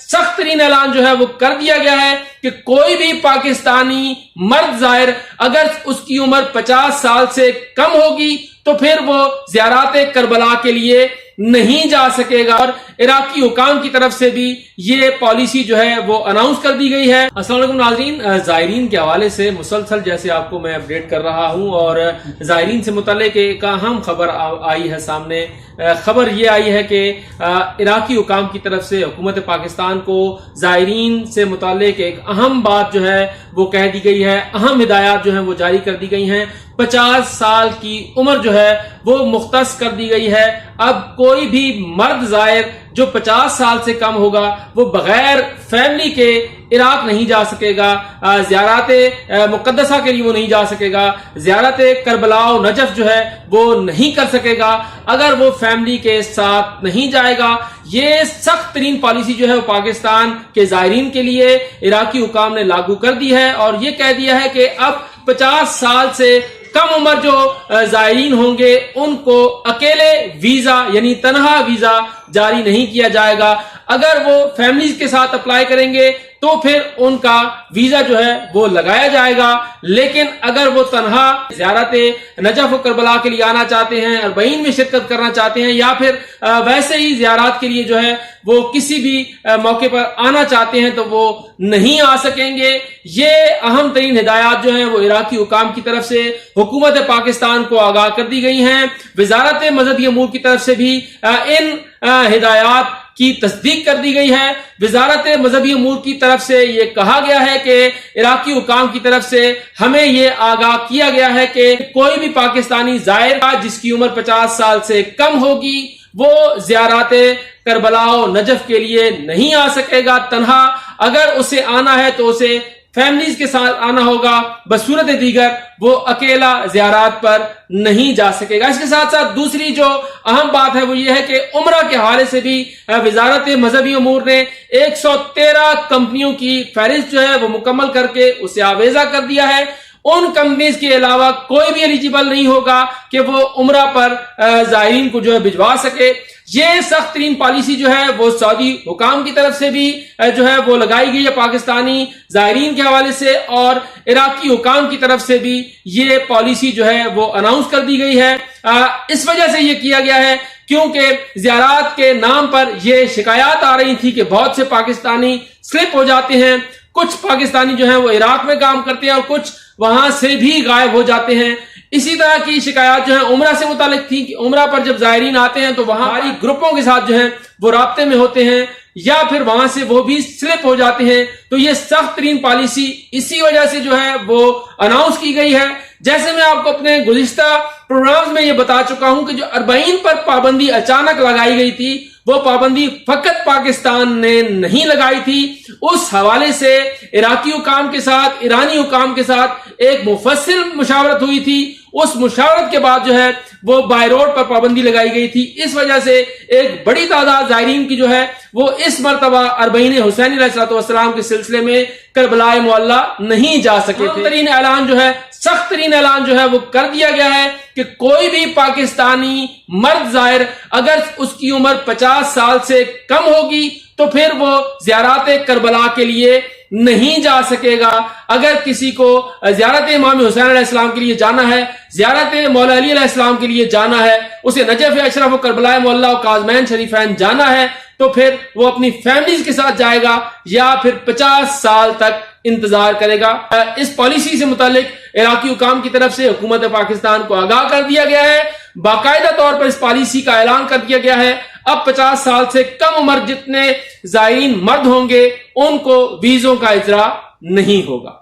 سخت ترین اعلان جو ہے وہ کر دیا گیا ہے کہ کوئی بھی پاکستانی مرد زائر اگر اس کی عمر 50 سال سے کم ہوگی تو پھر وہ زیارات کربلا کے لیے نہیں جا سکے گا، اور عراقی حکام کی طرف سے بھی یہ پالیسی جو ہے وہ اناؤنس کر دی گئی ہے۔ السلام علیکم ناظرین، زائرین کے حوالے سے مسلسل جیسے آپ کو میں اپڈیٹ کر رہا ہوں، اور زائرین سے متعلق ایک اہم خبر آئی ہے سامنے۔ خبر یہ آئی ہے کہ عراقی حکام کی طرف سے حکومت پاکستان کو زائرین سے متعلق ایک اہم بات جو ہے وہ کہہ دی گئی ہے، اہم ہدایات جو ہیں وہ جاری کر دی گئی ہیں۔ 50 سال کی عمر جو ہے وہ مختص کر دی گئی ہے۔ اب کوئی بھی مرد زائر جو 50 سال سے کم ہوگا وہ بغیر فیملی کے عراق نہیں جا سکے گا، زیارات مقدسہ کے لیے وہ نہیں جا سکے گا، زیارت کربلا و نجف جو ہے وہ نہیں کر سکے گا اگر وہ فیملی کے ساتھ نہیں جائے گا۔ یہ سخت ترین پالیسی جو ہے وہ پاکستان کے زائرین کے لیے عراقی حکام نے لاگو کر دی ہے، اور یہ کہہ دیا ہے کہ اب 50 سال سے کم عمر جو زائرین ہوں گے ان کو اکیلے ویزا یعنی تنہا ویزا جاری نہیں کیا جائے گا۔ اگر وہ فیملیز کے ساتھ اپلائی کریں گے تو پھر ان کا ویزا جو ہے وہ لگایا جائے گا، لیکن اگر وہ تنہا زیارت نجف و کربلا کے لیے آنا چاہتے ہیں، اربعین میں شرکت کرنا چاہتے ہیں، یا پھر ویسے ہی زیارات کے لیے جو ہے وہ کسی بھی موقع پر آنا چاہتے ہیں تو وہ نہیں آ سکیں گے۔ یہ اہم ترین ہدایات جو ہیں وہ عراقی حکام کی طرف سے حکومت پاکستان کو آگاہ کر دی گئی ہیں۔ وزارت مذہبی امور کی طرف سے بھی ان ہدایات کی تصدیق کر دی گئی ہے۔ وزارت مذہبی امور کی طرف سے یہ کہا گیا ہے کہ عراقی حکام کی طرف سے ہمیں یہ آگاہ کیا گیا ہے کہ کوئی بھی پاکستانی زائر جس کی عمر 50 سال سے کم ہوگی وہ زیارات کربلا و نجف کے لیے نہیں آ سکے گا تنہا۔ اگر اسے آنا ہے تو اسے فیملیز کے ساتھ آنا ہوگا، بصورت دیگر وہ اکیلا زیارات پر نہیں جا سکے گا۔ اس کے ساتھ ساتھ دوسری جو اہم بات ہے وہ یہ ہے کہ عمرہ کے حوالے سے بھی وزارت مذہبی امور نے 113 کمپنیوں کی فہرست جو ہے وہ مکمل کر کے اسے آویزہ کر دیا ہے۔ ان کمپنیز کے علاوہ کوئی بھی ایلیجیبل نہیں ہوگا کہ وہ عمرہ پر زائرین کو جو ہے بھجوا سکے۔ یہ سخت ترین پالیسی جو ہے وہ سعودی حکام کی طرف سے بھی جو ہے وہ لگائی گئی ہے پاکستانی زائرین کے حوالے سے، اور عراقی حکام کی طرف سے بھی یہ پالیسی جو ہے وہ اناؤنس کر دی گئی ہے۔ اس وجہ سے یہ کیا گیا ہے کیونکہ زیارات کے نام پر یہ شکایات آ رہی تھی کہ بہت سے پاکستانی سلپ ہو جاتے ہیں، کچھ پاکستانی جو ہیں وہ عراق میں کام کرتے ہیں اور کچھ وہاں سے بھی غائب ہو جاتے ہیں۔ اسی طرح کی شکایات جو ہیں عمرہ سے متعلق تھی کہ عمرہ پر جب زائرین آتے ہیں تو وہاں ہماری گروپوں کے ساتھ جو ہیں وہ رابطے میں ہوتے ہیں یا پھر وہاں سے وہ بھی سلپ ہو جاتے ہیں۔ تو یہ سخت ترین پالیسی اسی وجہ سے جو ہے وہ اناؤنس کی گئی ہے۔ جیسے میں آپ کو اپنے گزشتہ پروگرامز میں یہ بتا چکا ہوں کہ جو اربعین پر پابندی اچانک لگائی گئی تھی وہ پابندی فقط پاکستان نے نہیں لگائی تھی، اس حوالے سے عراقی حکام کے ساتھ ایرانی حکام کے ساتھ ایک مفصل مشاورت ہوئی تھی۔ اس مشاورت کے بعد جو ہے وہ بائی روڈ پر پابندی لگائی گئی تھی۔ اس وجہ سے ایک بڑی تعداد زائرین کی جو ہے وہ اس مرتبہ اربعین حسینی علیہ السلام کے سلسلے میں کربلا معلی نہیں جا سکے تھے۔ سخت ترین اعلان جو ہے وہ کر دیا گیا ہے کہ کوئی بھی پاکستانی مرد زائر اگر اس کی عمر 50 سال سے کم ہوگی تو پھر وہ زیارات کربلا کے لیے نہیں جا سکے گا۔ اگر کسی کو زیارت امام حسین علیہ السلام کے لیے جانا ہے، زیارت مولا علی علیہ السلام کے لیے جانا ہے، اسے نجف اشرف و کربلا معلی و کاظمین شریفین جانا ہے تو پھر وہ اپنی فیملیز کے ساتھ جائے گا یا پھر 50 سال تک انتظار کرے گا۔ اس پالیسی سے متعلق عراقی حکام کی طرف سے حکومت پاکستان کو آگاہ کر دیا گیا ہے، باقاعدہ طور پر اس پالیسی کا اعلان کر دیا گیا ہے۔ اب 50 سال سے کم عمر جتنے زائرین مرد ہوں گے ان کو ویزوں کا اجراء نہیں ہوگا۔